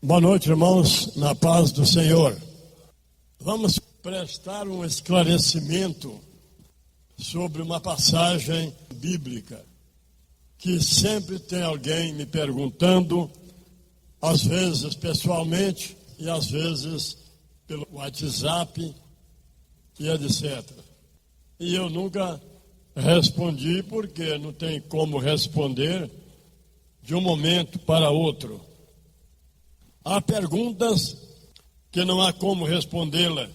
Boa noite, irmãos, na paz do Senhor. Vamos prestar um esclarecimento sobre uma passagem bíblica que sempre tem alguém me perguntando, às vezes pessoalmente e às vezes pelo WhatsApp e etc. E eu nunca respondi porque não tem como responder de um momento para outro. Há perguntas que não há como respondê-la.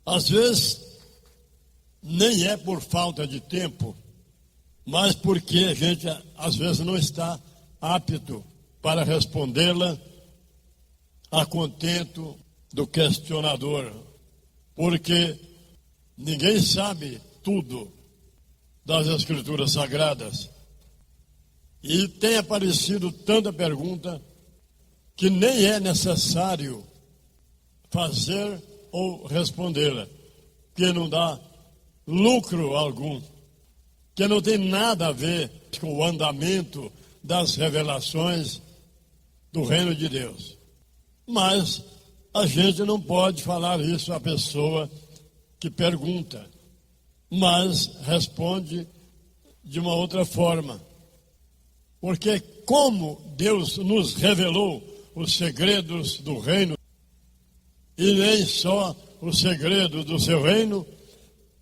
Às vezes, nem é por falta de tempo, mas porque a gente, às vezes, não está apto para respondê-la a contento do questionador. Porque ninguém sabe tudo das Escrituras Sagradas. E tem aparecido tanta pergunta que nem é necessário fazer ou respondê-la, que não dá lucro algum, que não tem nada a ver com o andamento das revelações do reino de Deus. Mas a gente não pode falar isso à pessoa que pergunta, mas responde de uma outra forma. Porque como Deus nos revelou os segredos do reino, e nem só os segredos do seu reino,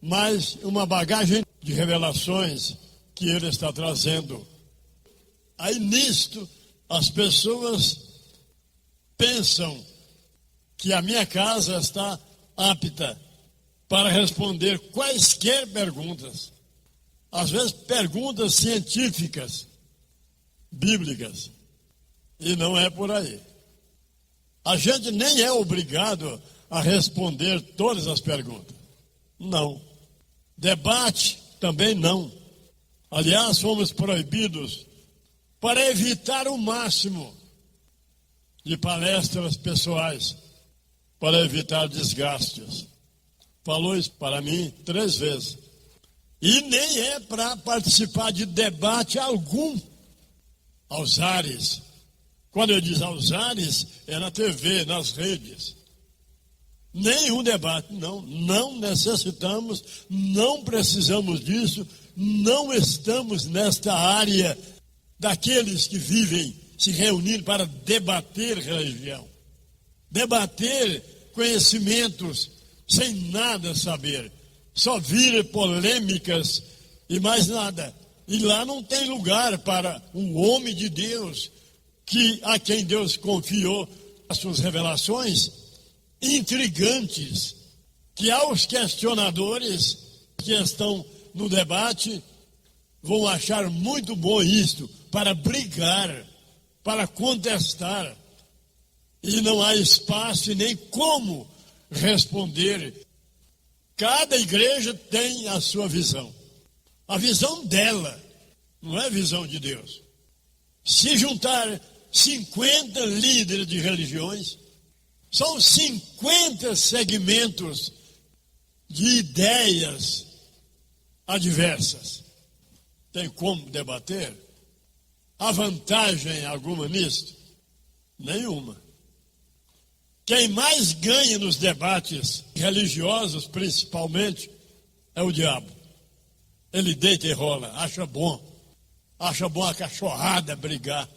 mas uma bagagem de revelações que ele está trazendo. Aí nisto, as pessoas pensam que a minha casa está apta para responder quaisquer perguntas. Às vezes perguntas científicas, bíblicas. E não é por aí. A gente nem é obrigado a responder todas as perguntas. Não. Debate também não. Aliás, fomos proibidos para evitar o máximo de palestras pessoais, para evitar desgastes. Falou isso para mim 3 vezes. E nem é para participar de debate algum aos ares. Quando eu digo aos ares, é na TV, nas redes. Nenhum debate, não necessitamos, não precisamos disso, não estamos nesta área daqueles que vivem se reunindo para debater religião. Debater conhecimentos sem nada saber, só vir polêmicas e mais nada. E lá não tem lugar para um homem de Deus, a quem Deus confiou as suas revelações intrigantes, que aos questionadores que estão no debate vão achar muito bom isto, para brigar, para contestar, e não há espaço e nem como responder. Cada igreja tem a sua visão, a visão dela, não é a visão de Deus. Se juntar 50 líderes de religiões, são 50 segmentos de ideias adversas. Tem como debater? Há vantagem alguma nisto? Nenhuma. Quem mais ganha nos debates religiosos, principalmente, é o diabo. Ele deita e rola, acha bom a cachorrada brigar.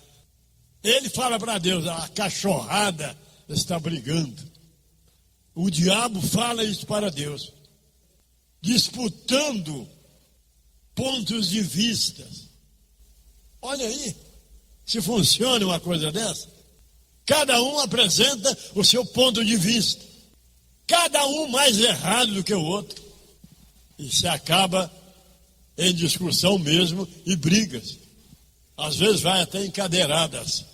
Ele fala para Deus, a cachorrada está brigando. O diabo fala isso para Deus, disputando pontos de vista. Olha aí, se funciona uma coisa dessa. Cada um apresenta o seu ponto de vista, cada um mais errado do que o outro, e se acaba em discussão mesmo e brigas. Às vezes vai até em cadeiradas.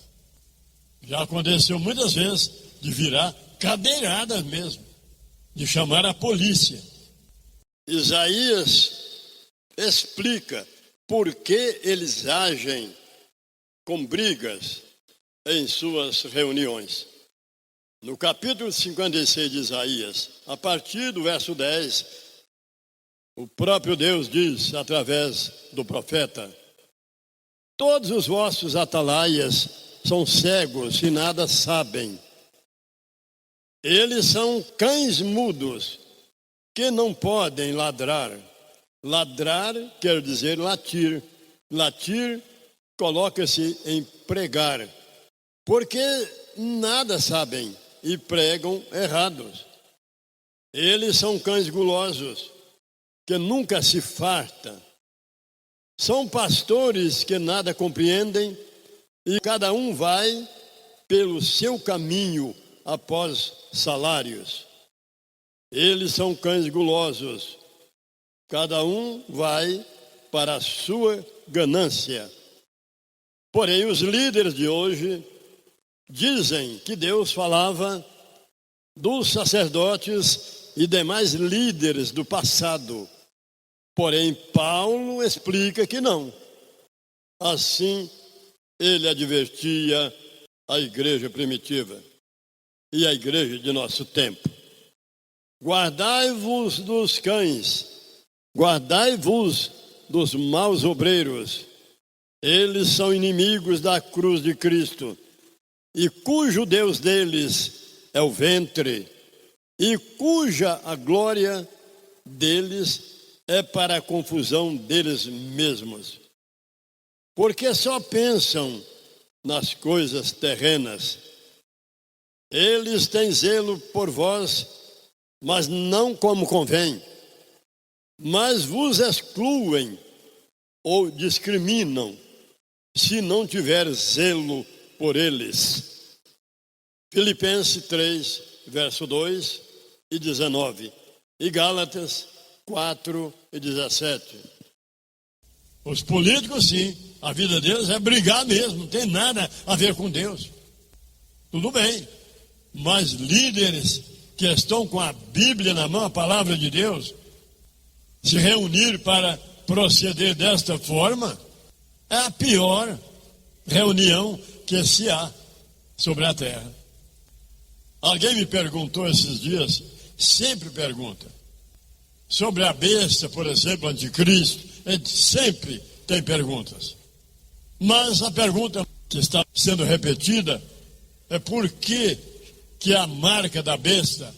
Já aconteceu muitas vezes de virar cadeiradas mesmo, de chamar a polícia. Isaías explica por que eles agem com brigas em suas reuniões. No capítulo 56 de Isaías, a partir do verso 10, o próprio Deus diz, através do profeta: todos os vossos atalaias são cegos e nada sabem. Eles são cães mudos, que não podem ladrar. Ladrar quer dizer latir. Latir coloca-se em pregar, porque nada sabem e pregam errados. Eles são cães gulosos, que nunca se fartam. São pastores que nada compreendem e cada um vai pelo seu caminho após salários. Eles são cães gulosos, cada um vai para a sua ganância. Porém, os líderes de hoje dizem que Deus falava dos sacerdotes e demais líderes do passado. Porém, Paulo explica que não. Assim, ele advertia a igreja primitiva e a igreja de nosso tempo. Guardai-vos dos cães, guardai-vos dos maus obreiros. Eles são inimigos da cruz de Cristo, e cujo Deus deles é o ventre, e cuja a glória deles é para a confusão deles mesmos. Porque só pensam nas coisas terrenas. Eles têm zelo por vós, mas não como convém. Mas vos excluem ou discriminam, se não tiver zelo por eles. Filipenses 3, verso 2 e 19. E Gálatas 4 e 17. Os políticos, sim, a vida deles é brigar mesmo, não tem nada a ver com Deus. Tudo bem, mas líderes que estão com a Bíblia na mão, a palavra de Deus, se reunir para proceder desta forma, é a pior reunião que se há sobre a terra. Alguém me perguntou esses dias, sempre pergunta, sobre a besta, por exemplo, anticristo, sempre tem perguntas. Mas a pergunta que está sendo repetida é por que a marca da besta,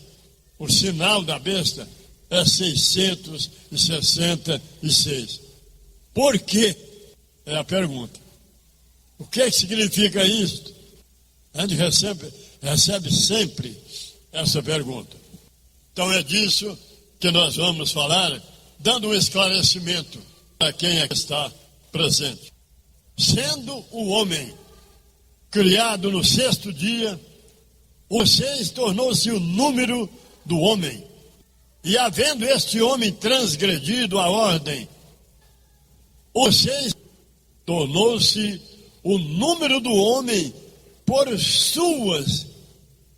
o sinal da besta, é 666. Por quê? É a pergunta. O que significa isto? A gente recebe sempre essa pergunta. Então é disso que nós vamos falar, dando um esclarecimento a quem está presente. Sendo o homem criado no 6º dia, o 6 tornou-se o número do homem. E havendo este homem transgredido a ordem, o 6 tornou-se o número do homem por suas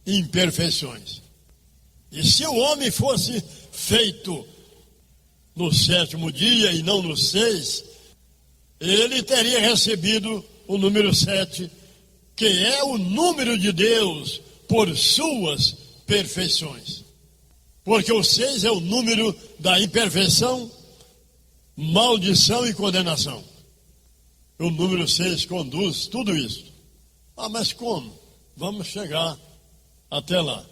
imperfeições. E se o homem fosse feito no 7º dia e não no 6, ele teria recebido o número 7, que é o número de Deus por suas perfeições. Porque o 6 é o número da imperfeição, maldição e condenação. O número 6 conduz tudo isso. Mas como? Vamos chegar até lá.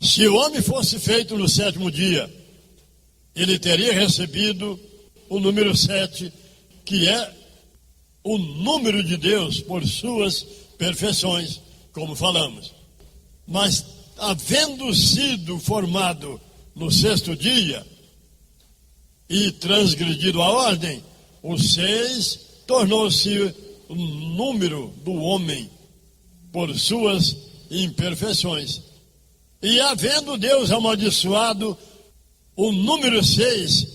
Se o homem fosse feito no 7º dia, ele teria recebido o número 7, que é o número de Deus por suas perfeições, como falamos. Mas, havendo sido formado no 6º dia e transgredido a ordem, o 6 tornou-se o número do homem por suas imperfeições. E havendo Deus amaldiçoado o número 6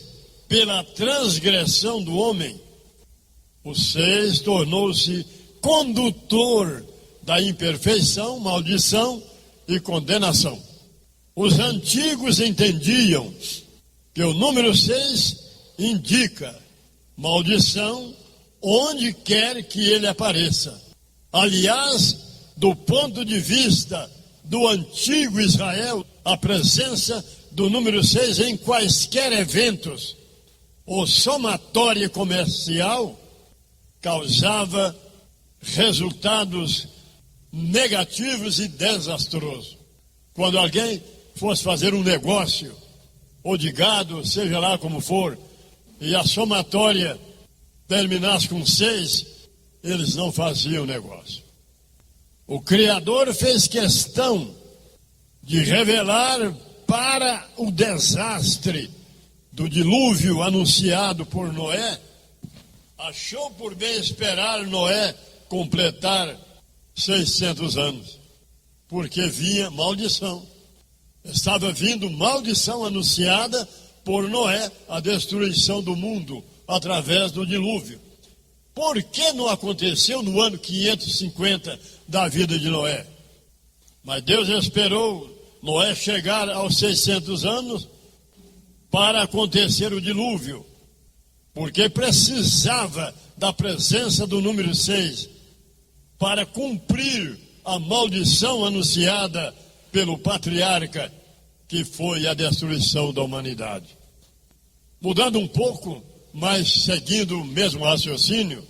pela transgressão do homem, o 6 tornou-se condutor da imperfeição, maldição e condenação. Os antigos entendiam que o número 6 indica maldição onde quer que ele apareça. Aliás, do ponto de vista do antigo Israel, a presença do número 6 em quaisquer eventos ou somatória comercial causava resultados negativos e desastrosos. quando alguém fosse fazer um negócio, ou de gado, seja lá como for, e a somatória terminasse com 6, eles não faziam negócio. O Criador fez questão de revelar para o desastre do dilúvio anunciado por Noé, achou por bem esperar Noé completar 600 anos, porque vinha maldição. Estava vindo maldição anunciada por Noé, a destruição do mundo através do dilúvio. Por que não aconteceu no ano 550 da vida de Noé? Mas Deus esperou Noé chegar aos 600 anos para acontecer o dilúvio, porque precisava da presença do número 6 para cumprir a maldição anunciada pelo patriarca, que foi a destruição da humanidade. Mudando um pouco, mas seguindo o mesmo raciocínio,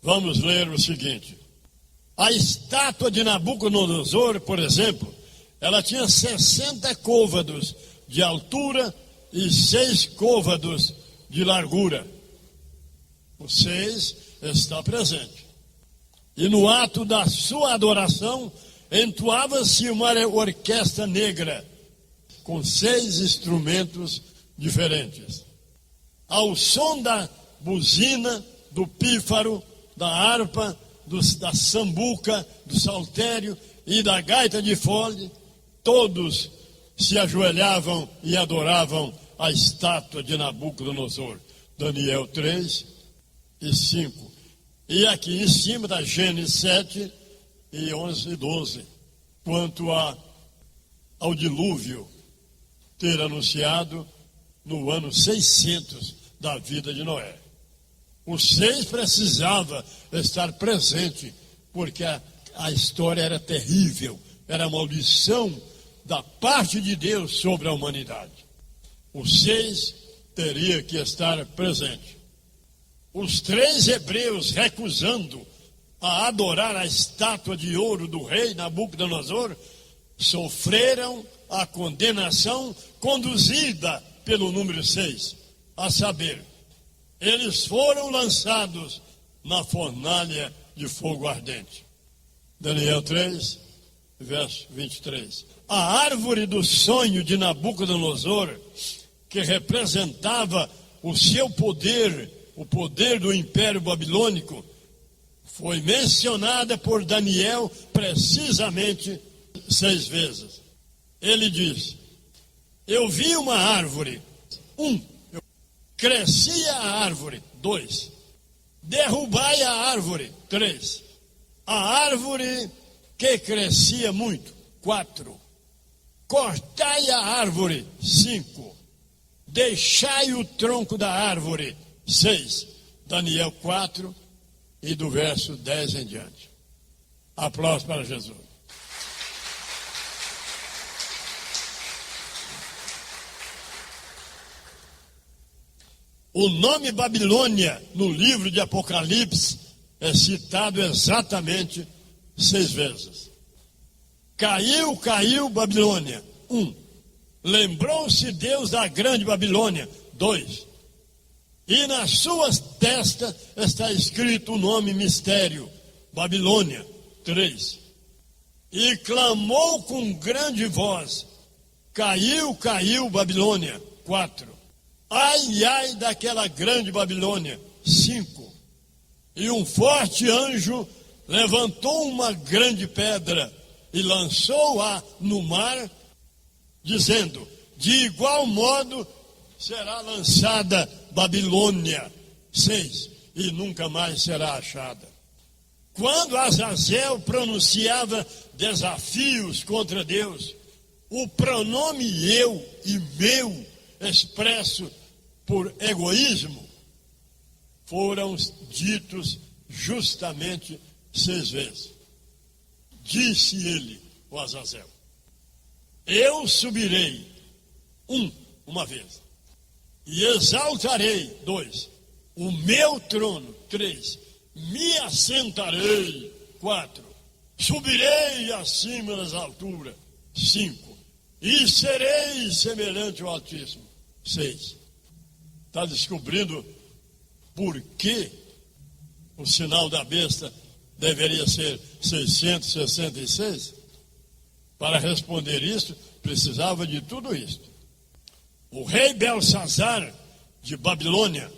vamos ler o seguinte. A estátua de Nabucodonosor, por exemplo, ela tinha 60 côvados de altura e 6 côvados de largura. O 6 está presente. E no ato da sua adoração, entoava-se uma orquestra negra, com 6 instrumentos diferentes. Ao som da buzina, do pífaro, da harpa, da sambuca, do saltério e da gaita de fole, todos se ajoelhavam e adoravam a estátua de Nabucodonosor. Daniel 3 e 5. E aqui em cima da Gênesis 7 e 11 e 12, quanto ao dilúvio ter anunciado no ano 600 da vida de Noé. O 6 precisava estar presente, porque a história era terrível, era a maldição da parte de Deus sobre a humanidade. O 6 teria que estar presente. Os 3 hebreus recusando a adorar a estátua de ouro do rei Nabucodonosor sofreram a condenação conduzida pelo número 6, a saber, eles foram lançados na fornalha de fogo ardente. Daniel 3, verso 23. A árvore do sonho de Nabucodonosor, que representava o seu poder, o poder do Império Babilônico, foi mencionada por Daniel precisamente 6 vezes. Ele diz: eu vi uma árvore. 1. Crescia a árvore. 2. Derrubai a árvore. 3. A árvore que crescia muito. 4. Cortai a árvore. 5. Deixai o tronco da árvore. 6. Daniel 4 e do verso 10 em diante. Aplausos para Jesus. O nome Babilônia no livro de Apocalipse é citado exatamente 6 vezes. Caiu, caiu Babilônia. 1. Lembrou-se Deus da grande Babilônia. 2. E na sua testa está escrito o nome mistério, Babilônia. 3. E clamou com grande voz: caiu, caiu Babilônia. 4. Ai, ai daquela grande Babilônia. 5. E um forte anjo levantou uma grande pedra e lançou-a no mar, dizendo: de igual modo será lançada Babilônia. 6. E nunca mais será achada. Quando Azazel pronunciava desafios contra Deus, o pronome eu e meu, expresso por egoísmo, foram ditos justamente 6 vezes. Disse ele, o Azazel: eu subirei, uma vez, e exaltarei, 2, o meu trono, 3, me assentarei, 4, subirei acima das alturas, 5. E serei semelhante ao Altíssimo. 6. Está descobrindo por que o sinal da besta deveria ser 666? Para responder isso, precisava de tudo isso. O rei Belsazar de Babilônia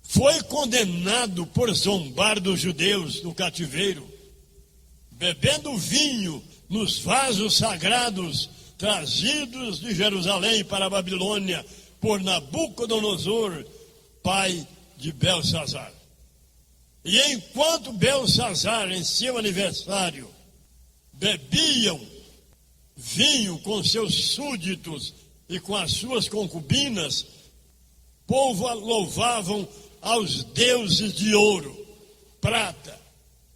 foi condenado por zombar dos judeus no cativeiro, bebendo vinho nos vasos sagrados trazidos de Jerusalém para a Babilônia por Nabucodonosor, pai de Belsazar. E enquanto Belsazar, em seu aniversário, bebiam vinho com seus súditos e com as suas concubinas, povo louvavam aos deuses de ouro, prata,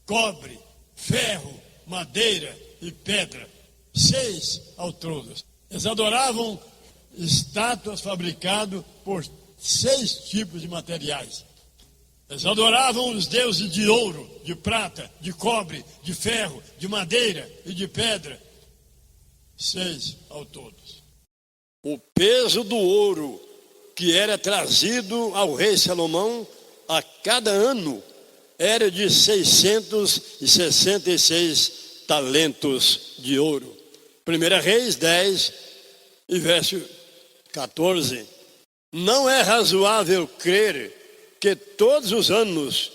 cobre, ferro, madeira e pedra, 6 ao todo. Eles adoravam estátuas fabricadas por 6 tipos de materiais. Eles adoravam os deuses de ouro, de prata, de cobre, de ferro, de madeira e de pedra, 6 ao todo. O peso do ouro que era trazido ao rei Salomão a cada ano era de 666 talentos de ouro. 1 Reis 10 e verso 14. Não é razoável crer que todos os anos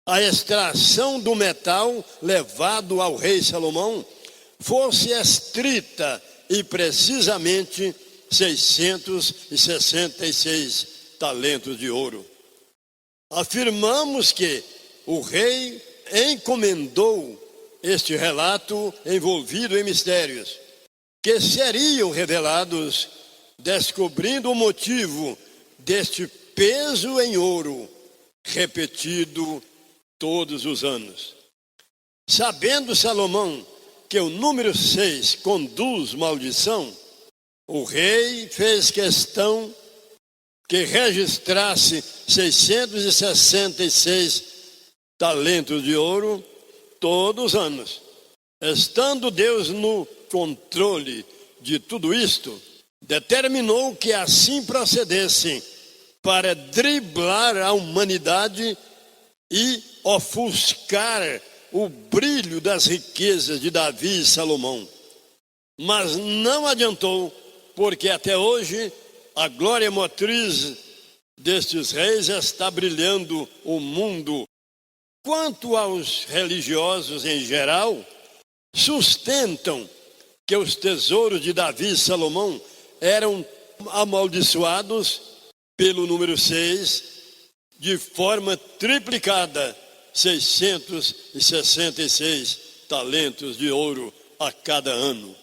a extração do metal levado ao rei Salomão fosse estrita e precisamente 666 talentos de ouro. Afirmamos que o rei encomendou este relato envolvido em mistérios, que seriam revelados descobrindo o motivo deste peso em ouro, repetido todos os anos. Sabendo Salomão que o número 6 conduz maldição, o rei fez questão que registrasse 666 talentos de ouro todos os anos. Estando Deus no controle de tudo isto, determinou que assim procedessem para driblar a humanidade e ofuscar o brilho das riquezas de Davi e Salomão. Mas não adiantou, porque até hoje a glória motriz destes reis está brilhando o mundo. Quanto aos religiosos em geral, sustentam que os tesouros de Davi e Salomão eram amaldiçoados pelo número 6 de forma triplicada, 666 talentos de ouro a cada ano.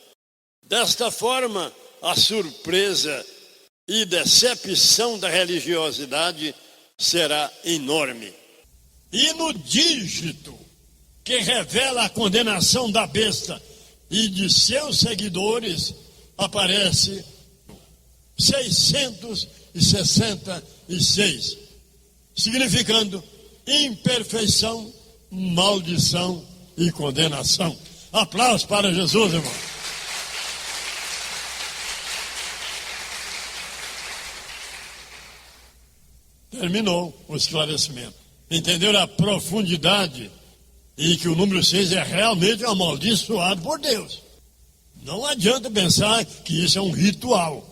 Desta forma, a surpresa e decepção da religiosidade será enorme. E no dígito que revela a condenação da besta e de seus seguidores, aparece 666, significando imperfeição, maldição e condenação. Aplausos para Jesus, irmão. Terminou o esclarecimento. Entenderam a profundidade e que o número 6 é realmente amaldiçoado por Deus. Não adianta pensar que isso é um ritual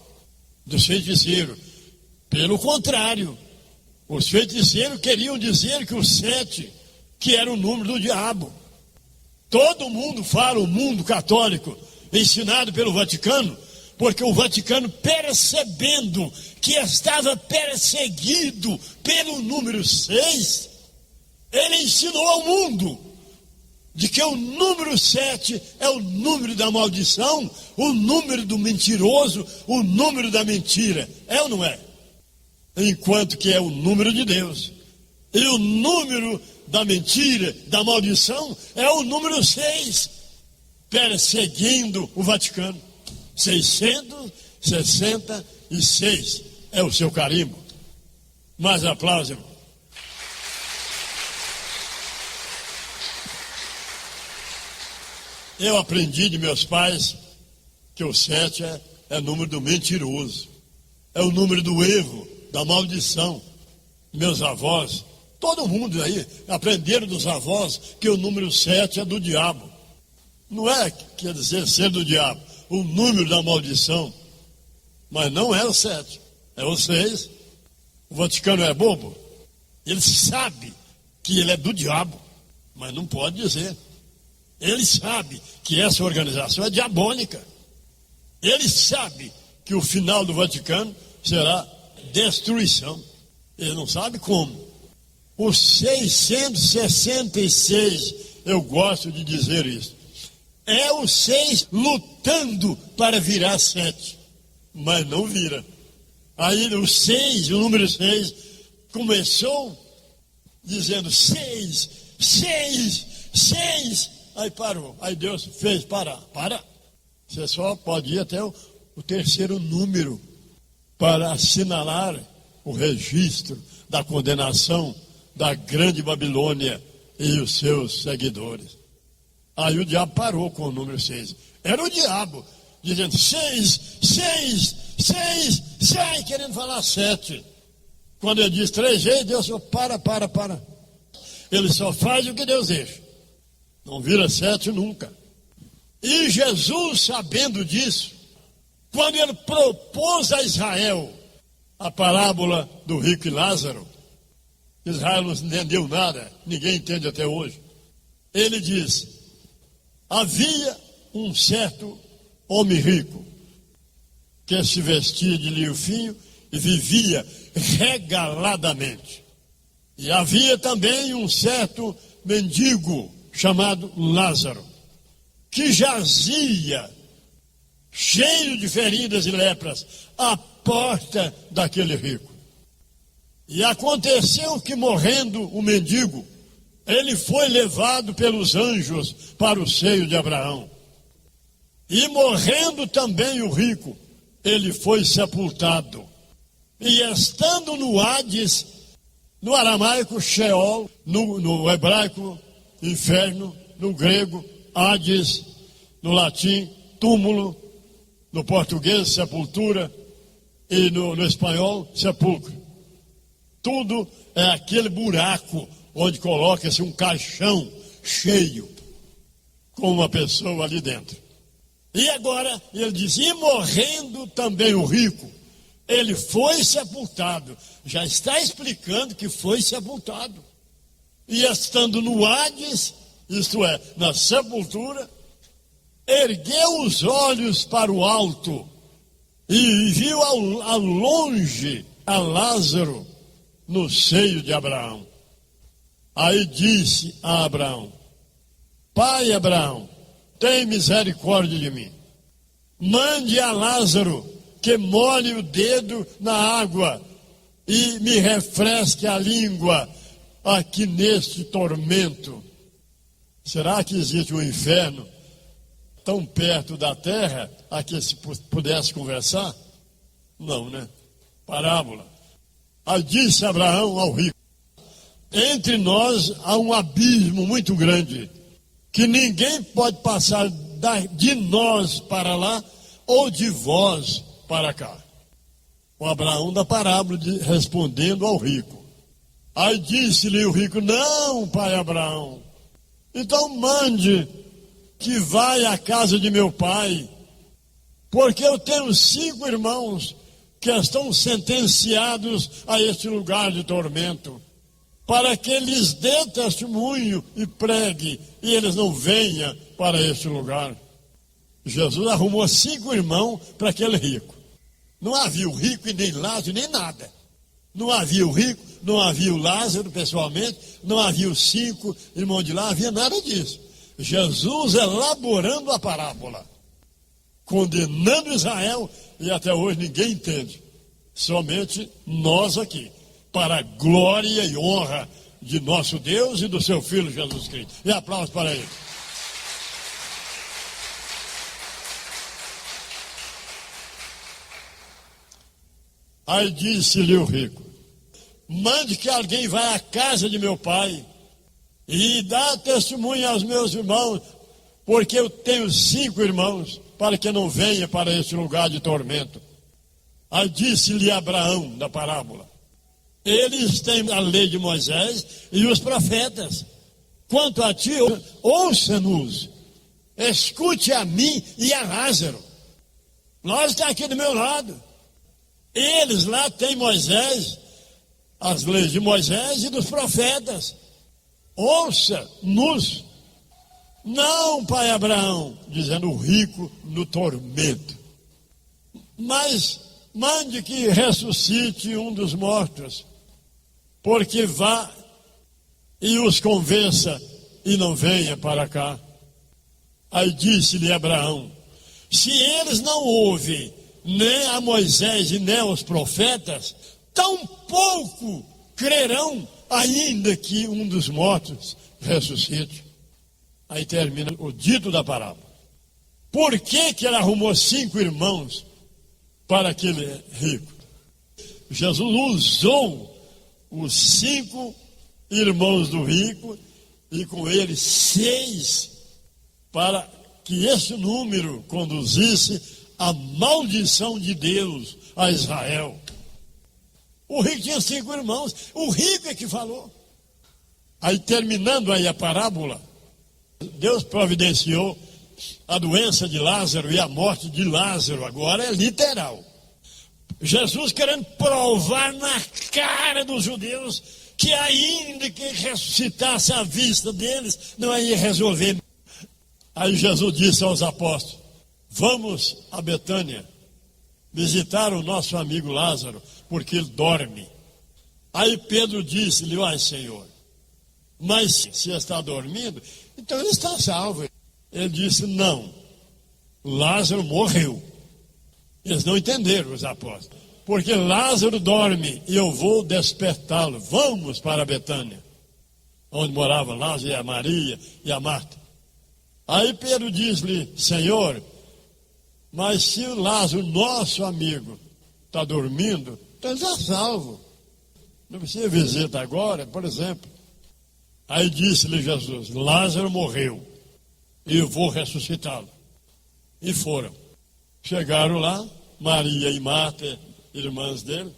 dos feiticeiros. Pelo contrário, os feiticeiros queriam dizer que o 7, que era o número do diabo. Todo mundo fala, o mundo católico, ensinado pelo Vaticano, porque o Vaticano, percebendo que estava perseguido pelo número 6, ele ensinou ao mundo de que o número 7 é o número da maldição, o número do mentiroso, o número da mentira. É ou não é? Enquanto que é o número de Deus. E o número da mentira, da maldição, é o número 6, perseguindo o Vaticano. 666 é o seu carimbo. Mais aplausos, irmão. Eu aprendi de meus pais que o 7 é número do mentiroso, é o número do erro, da maldição. Meus avós, todo mundo aí, aprenderam dos avós que o número 7 é do diabo. Não é, quer dizer, ser do diabo, o número da maldição. Mas não é o 7, é o 6. O Vaticano é bobo. Ele sabe que ele é do diabo, mas não pode dizer. Ele sabe que essa organização é diabólica. Ele sabe que o final do Vaticano será destruição. Ele não sabe como. O 666, eu gosto de dizer isso, é o 6 lutando para virar 7, mas não vira. Aí o 6, o número 6, começou dizendo 6, 6, 6, aí parou. Aí Deus fez parar. Para. Você só pode ir até o terceiro número para assinalar o registro da condenação da grande Babilônia e os seus seguidores. Aí o diabo parou com o número 6. Era o diabo dizendo 6, 6, 6, 6, querendo falar 7. Quando ele diz 3 vezes, Deus só para. Ele só faz o que Deus deixa. Não vira 7 nunca. E Jesus, sabendo disso, quando ele propôs a Israel a parábola do rico e Lázaro, Israel não entendeu nada, ninguém entende até hoje. Ele diz: havia um certo homem rico que se vestia de linho fino e vivia regaladamente. E havia também um certo mendigo chamado Lázaro, que jazia, cheio de feridas e lepras, à porta daquele rico. E aconteceu que, morrendo o mendigo, ele foi levado pelos anjos para o seio de Abraão. E morrendo também o rico, ele foi sepultado. E estando no Hades, no aramaico Sheol, no hebraico inferno, no grego Hades, no latim túmulo, no português sepultura e no espanhol sepulcro. Tudo é aquele buraco onde coloca-se um caixão cheio com uma pessoa ali dentro. E agora ele diz: e morrendo também o rico, ele foi sepultado. Já está explicando que foi sepultado. E estando no Hades, isto é, na sepultura, ergueu os olhos para o alto e viu ao longe a Lázaro no seio de Abraão. Aí disse a Abraão: pai Abraão, tem misericórdia de mim. Mande a Lázaro que molhe o dedo na água e me refresque a língua aqui neste tormento. Será que existe um inferno tão perto da terra a que se pudesse conversar? Não, né? Parábola. Aí disse Abraão ao rico: entre nós há um abismo muito grande, que ninguém pode passar de nós para lá ou de vós para cá. O Abraão da parábola respondendo ao rico. Aí disse-lhe o rico: não, pai Abraão, então mande que vai à casa de meu pai, porque eu tenho 5 irmãos que estão sentenciados a este lugar de tormento, para que eles dê testemunho e pregue, e eles não venham para este lugar. Jesus arrumou 5 irmãos para aquele rico. Não havia o rico e nem Lázaro, nem nada. Não havia o rico, não havia o Lázaro pessoalmente, não havia os 5 irmãos de lá, não havia nada disso. Jesus elaborando a parábola, condenando Israel, e até hoje ninguém entende. Somente nós aqui, para a glória e honra de nosso Deus e do seu Filho Jesus Cristo. E aplausos para ele. Aí disse-lhe o rico: mande que alguém vá à casa de meu pai e dá testemunho aos meus irmãos porque eu tenho 5 irmãos, para que não venha para este lugar de tormento. Aí disse-lhe Abraão, da parábola: eles têm a lei de Moisés e os profetas. Quanto a ti, ouça-nos, escute a mim e a Lázaro. Nós está aqui do meu lado. Eles lá têm Moisés, as leis de Moisés e dos profetas. Ouça-nos. Não, pai Abraão, dizendo o rico no tormento, mas mande que ressuscite um dos mortos, porque vá e os convença e não venha para cá. Aí disse-lhe Abraão: se eles não ouvem nem a Moisés e nem aos profetas, tampouco crerão, ainda que um dos mortos ressuscite. Aí termina o dito da parábola. Por que que ele arrumou 5 irmãos para aquele rico? Jesus usou os 5 irmãos do rico e com eles 6, para que esse número conduzisse a maldição de Deus a Israel. O rico tinha 5 irmãos, o rico é que falou. Aí terminando aí a parábola, Deus providenciou a doença de Lázaro e a morte de Lázaro, agora é literal. Jesus querendo provar na cara dos judeus que ainda que ressuscitasse à vista deles, não ia resolver. Aí Jesus disse aos apóstolos: vamos a Betânia visitar o nosso amigo Lázaro, porque ele dorme. Aí Pedro disse-lhe: ai, Senhor, mas se está dormindo, então ele está salvo. Ele disse: não, Lázaro morreu. Eles não entenderam, os apóstolos, porque Lázaro dorme e eu vou despertá-lo. Vamos para Betânia, onde morava Lázaro e a Maria e a Marta. Aí Pedro disse-lhe: Senhor, mas se o Lázaro, nosso amigo, está dormindo, então ele está salvo. Não precisa visita agora, por exemplo. Aí disse-lhe Jesus: Lázaro morreu e eu vou ressuscitá-lo. E foram. Chegaram lá, Maria e Marta, irmãs dele,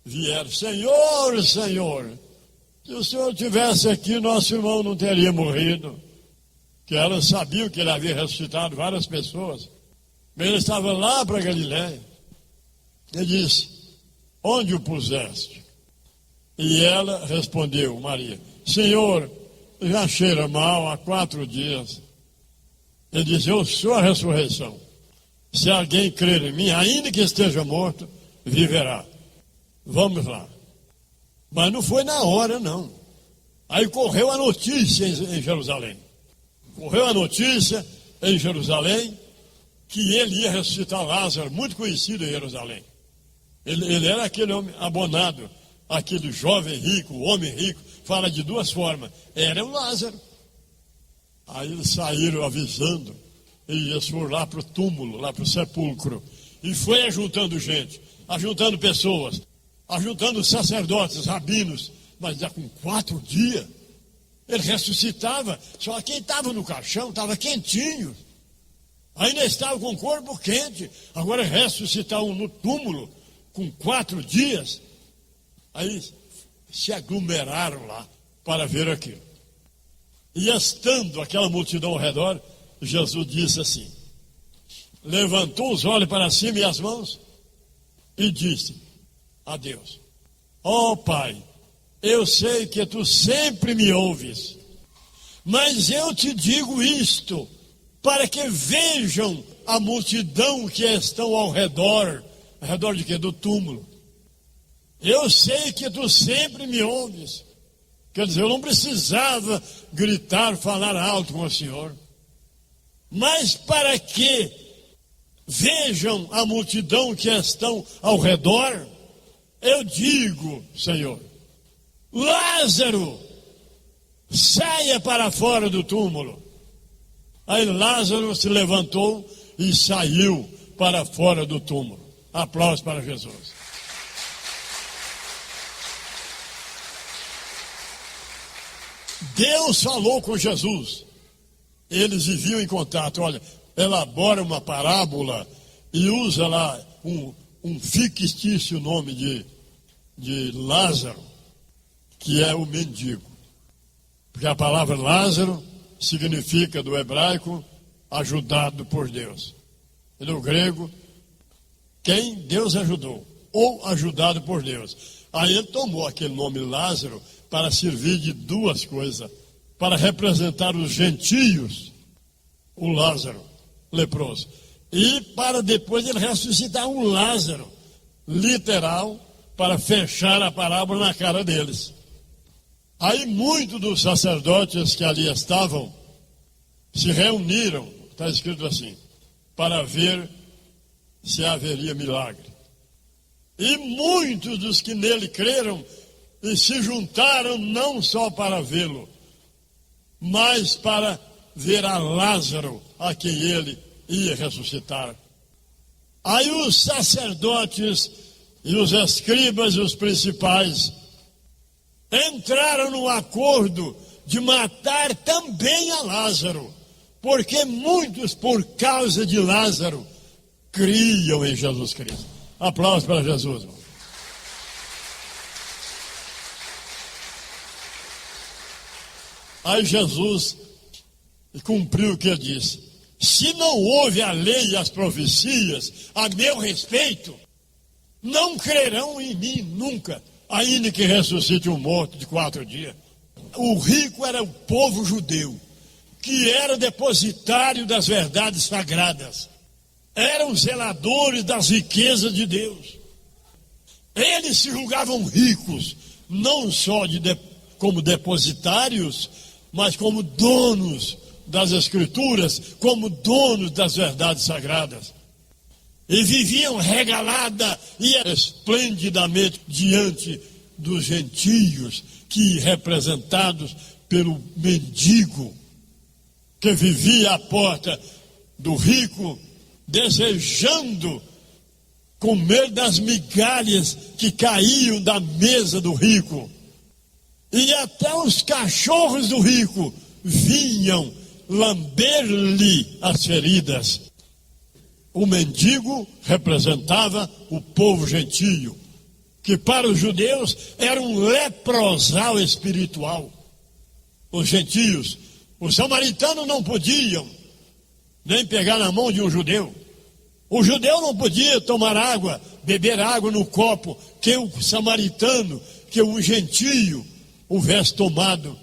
vieram: Senhor, Senhor, se o Senhor tivesse aqui, nosso irmão não teria morrido. Que elas sabiam que ele havia ressuscitado várias pessoas. Mas ele estava lá para Galiléia. Ele disse: onde o puseste? E ela respondeu, Maria: Senhor, já cheira mal há 4 dias. Ele disse: eu sou a ressurreição. Se alguém crer em mim, ainda que esteja morto, viverá. Vamos lá. Mas não foi na hora, não. Aí correu a notícia em Jerusalém. Correu a notícia em Jerusalém que ele ia ressuscitar Lázaro, muito conhecido em Jerusalém. Ele era aquele homem abonado, aquele jovem rico, o homem rico, fala de 2 formas. Era o Lázaro. Aí eles saíram avisando, e eles foram lá para o túmulo, lá para o sepulcro, e foi ajuntando gente, ajuntando pessoas, ajuntando sacerdotes, rabinos, mas já com 4 dias, ele ressuscitava, só quem estava no caixão estava quentinho, ainda estava com o corpo quente, agora ressuscitar um no túmulo, com 4 dias, aí se aglomeraram lá para ver aquilo. E estando aquela multidão ao redor, Jesus disse assim, levantou os olhos para cima e as mãos, e disse a Deus: ó Pai, eu sei que tu sempre me ouves, mas eu te digo isto, para que vejam a multidão que estão ao redor de quê? Do túmulo. Eu sei que tu sempre me ouves. Quer dizer, eu não precisava gritar, falar alto com o Senhor. Mas para que vejam a multidão que estão ao redor, eu digo, Senhor, Lázaro, saia para fora do túmulo. Aí Lázaro se levantou e saiu para fora do túmulo. Aplausos para Jesus. Deus falou com Jesus Eles viviam em contato. Olha, elabora uma parábola e usa lá um fictício nome de Lázaro, que é o mendigo. Porque a palavra Lázaro significa, do hebraico, ajudado por Deus. E no grego, quem Deus ajudou, ou ajudado por Deus. Aí ele tomou aquele nome Lázaro para servir de duas coisas. Para representar os gentios, o Lázaro, leproso. E para depois ele ressuscitar um Lázaro, literal, para fechar a parábola na cara deles. Aí muitos dos sacerdotes que ali estavam se reuniram, está escrito assim, para ver se haveria milagre. E muitos dos que nele creram e se juntaram não só para vê-lo, mas para ver a Lázaro, a quem ele ia ressuscitar. Aí os sacerdotes e os escribas e os principais entraram no acordo de matar também a Lázaro, porque muitos, por causa de Lázaro, criam em Jesus Cristo. Aplausos para Jesus, irmão. Aí Jesus cumpriu o que ele disse. Se não houve a lei e as profecias a meu respeito, não crerão em mim nunca, ainda que ressuscite um morto de 4 dias. O rico era o povo judeu, que era depositário das verdades sagradas. Eram zeladores das riquezas de Deus. Eles se julgavam ricos, não só como depositários, mas como donos das Escrituras, como donos das verdades sagradas. E viviam regalada e esplendidamente diante dos gentios, que representados pelo mendigo, que vivia à porta do rico, desejando comer das migalhas que caíam da mesa do rico. E até os cachorros do rico vinham lamber-lhe as feridas. O mendigo representava o povo gentio, que para os judeus era um leprosal espiritual. Os gentios, os samaritanos não podiam nem pegar na mão de um judeu. O judeu não podia tomar água, beber água no copo que o samaritano, que o gentio houvesse tomado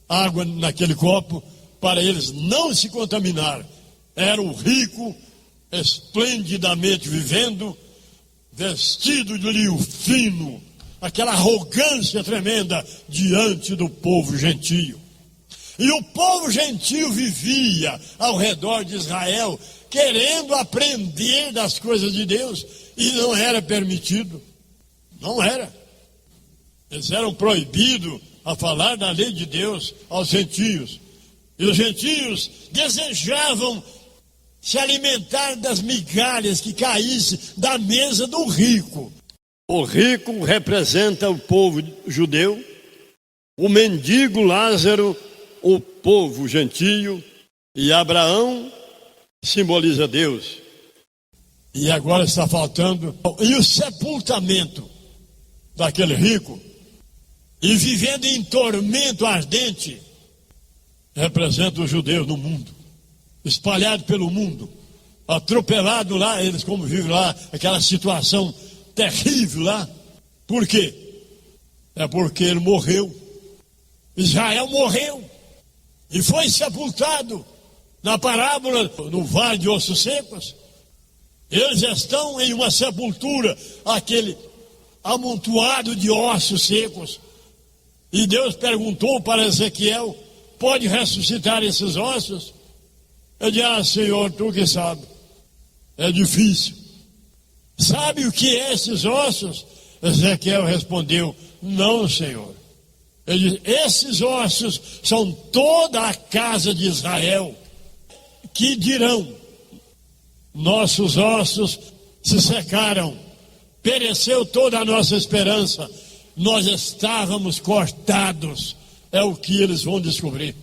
água naquele copo, para eles não se contaminar. Era o rico, esplendidamente vivendo, vestido de linho fino, aquela arrogância tremenda diante do povo gentio. E o povo gentio vivia ao redor de Israel, querendo aprender das coisas de Deus, e não era permitido. Não era. Eles eram proibidos a falar da lei de Deus aos gentios. E os gentios desejavam se alimentar das migalhas que caíssem da mesa do rico. O rico representa o povo judeu, o mendigo Lázaro, o povo gentio, e Abraão simboliza Deus. E agora está faltando, e o sepultamento daquele rico, e vivendo em tormento ardente, representa os judeus no mundo, espalhado pelo mundo, atropelado lá, eles como vivem lá, aquela situação terrível lá. Por quê? É porque ele morreu. Israel morreu e foi sepultado na parábola no vale de ossos secos. Eles estão em uma sepultura, aquele amontoado de ossos secos. E Deus perguntou para Ezequiel: pode ressuscitar esses ossos? Ele disse: Senhor, tu que sabe. É difícil. Sabe o que é esses ossos? Ezequiel respondeu: não, Senhor. Ele disse: esses ossos são toda a casa de Israel, que dirão: nossos ossos se secaram, pereceu toda a nossa esperança, nós estávamos cortados. É o que eles vão descobrir.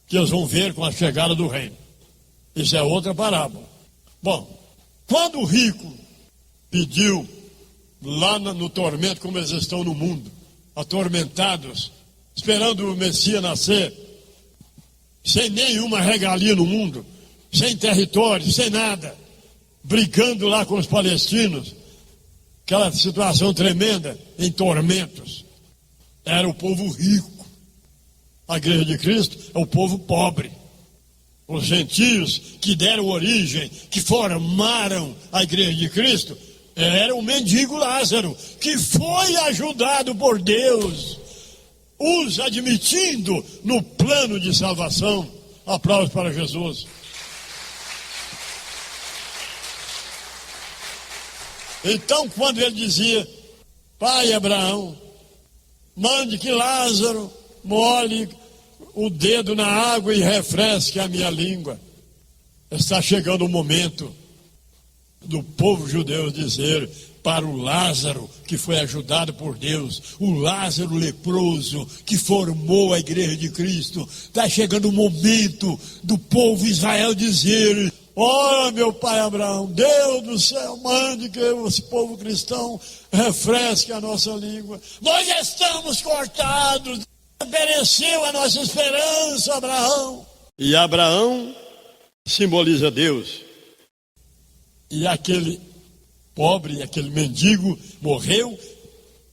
que eles vão ver com a chegada do reino. Isso é outra parábola. Bom, quando o rico pediu lá no tormento, como eles estão no mundo, atormentados, esperando o Messias nascer, sem nenhuma regalia no mundo, sem território, sem nada, brigando lá com os palestinos, aquela situação tremenda, em tormentos. Era o povo rico. A igreja de Cristo é o povo pobre. Os gentios que deram origem, que formaram a igreja de Cristo, era o mendigo Lázaro, que foi ajudado por Deus, os admitindo no plano de salvação. Aplausos para Jesus. Então, quando ele dizia, pai Abraão, mande que Lázaro molhe o dedo na água e refresque a minha língua. Está chegando o momento do povo judeu dizer para o Lázaro, que foi ajudado por Deus, o Lázaro leproso, que formou a igreja de Cristo, está chegando o momento do povo Israel dizer, ó meu pai Abraão, Deus do céu, mande que esse povo cristão refresque a nossa língua. Nós estamos cortados, pereceu a nossa esperança, Abraão. E Abraão simboliza Deus. E aquele pobre, aquele mendigo morreu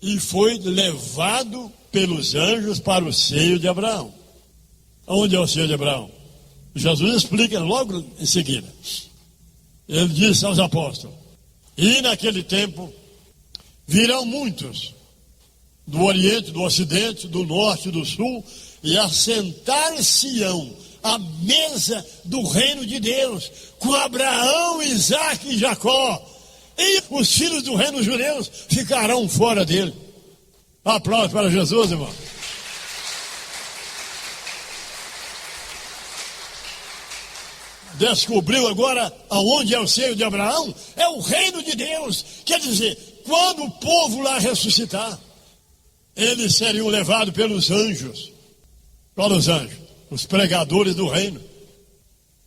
e foi levado pelos anjos para o seio de Abraão. Onde é o seio de Abraão? Jesus explica logo em seguida. Ele disse aos apóstolos, e naquele tempo virão muitos do Oriente, do Ocidente, do Norte e do Sul, e assentar-se-ão à mesa do reino de Deus, com Abraão, Isaque e Jacó, e os filhos do reino judeus ficarão fora dele. Aplausos para Jesus, irmão. Descobriu agora aonde é o seio de Abraão? É o reino de Deus. Quer dizer, quando o povo lá ressuscitar, eles seriam levados pelos anjos. Qual os anjos? Os pregadores do reino.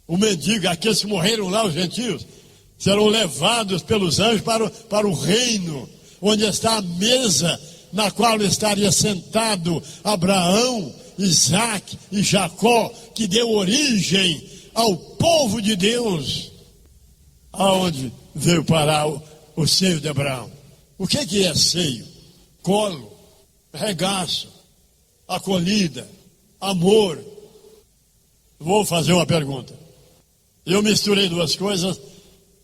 O mendigo, aqueles que morreram lá, os gentios, serão levados pelos anjos para o reino, onde está a mesa na qual estaria sentado Abraão, Isaque e Jacó, que deu origem ao povo de Deus. Aonde veio parar o seio de Abraão? O que é seio? Colo, regaço, acolhida, amor. Vou fazer uma pergunta. Eu misturei duas coisas,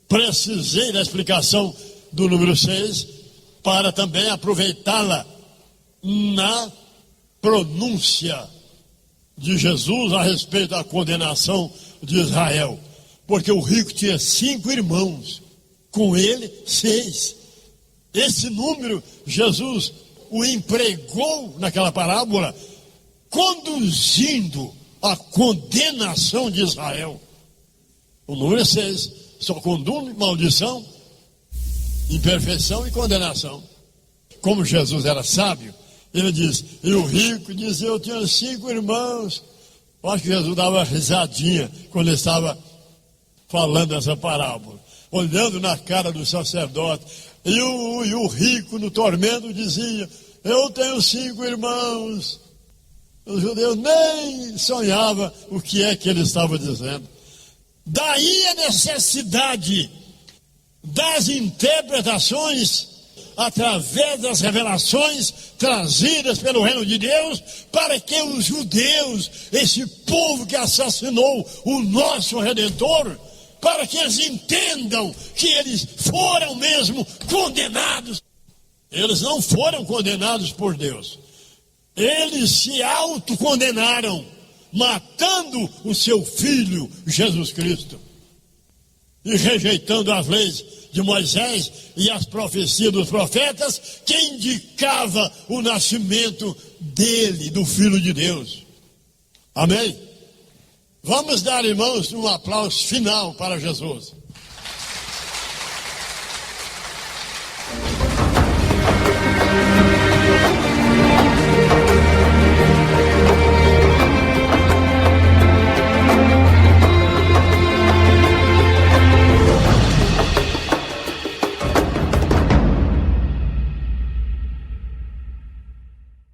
precisei da explicação do número 6 para também aproveitá-la na pronúncia de Jesus a respeito da condenação de Israel. Porque o rico tinha 5 irmãos, com ele 6. Esse número, Jesus o empregou naquela parábola, conduzindo a condenação de Israel. O número 6 só conduz maldição, imperfeição e condenação. Como Jesus era sábio, ele diz, e o rico dizia, eu tinha 5 irmãos. Eu acho que Jesus dava risadinha quando ele estava falando essa parábola, olhando na cara do sacerdote. E o rico no tormento dizia, eu tenho 5 irmãos. Os judeus nem sonhavam o que é que ele estava dizendo. Daí a necessidade das interpretações através das revelações trazidas pelo reino de Deus, para que os judeus, esse povo que assassinou o nosso Redentor, para que eles entendam que eles foram mesmo condenados. Eles não foram condenados por Deus. Eles se autocondenaram, matando o seu filho, Jesus Cristo, e rejeitando as leis de Moisés e as profecias dos profetas, que indicava o nascimento dele, do Filho de Deus. Amém? Vamos dar, irmãos, um aplauso final para Jesus.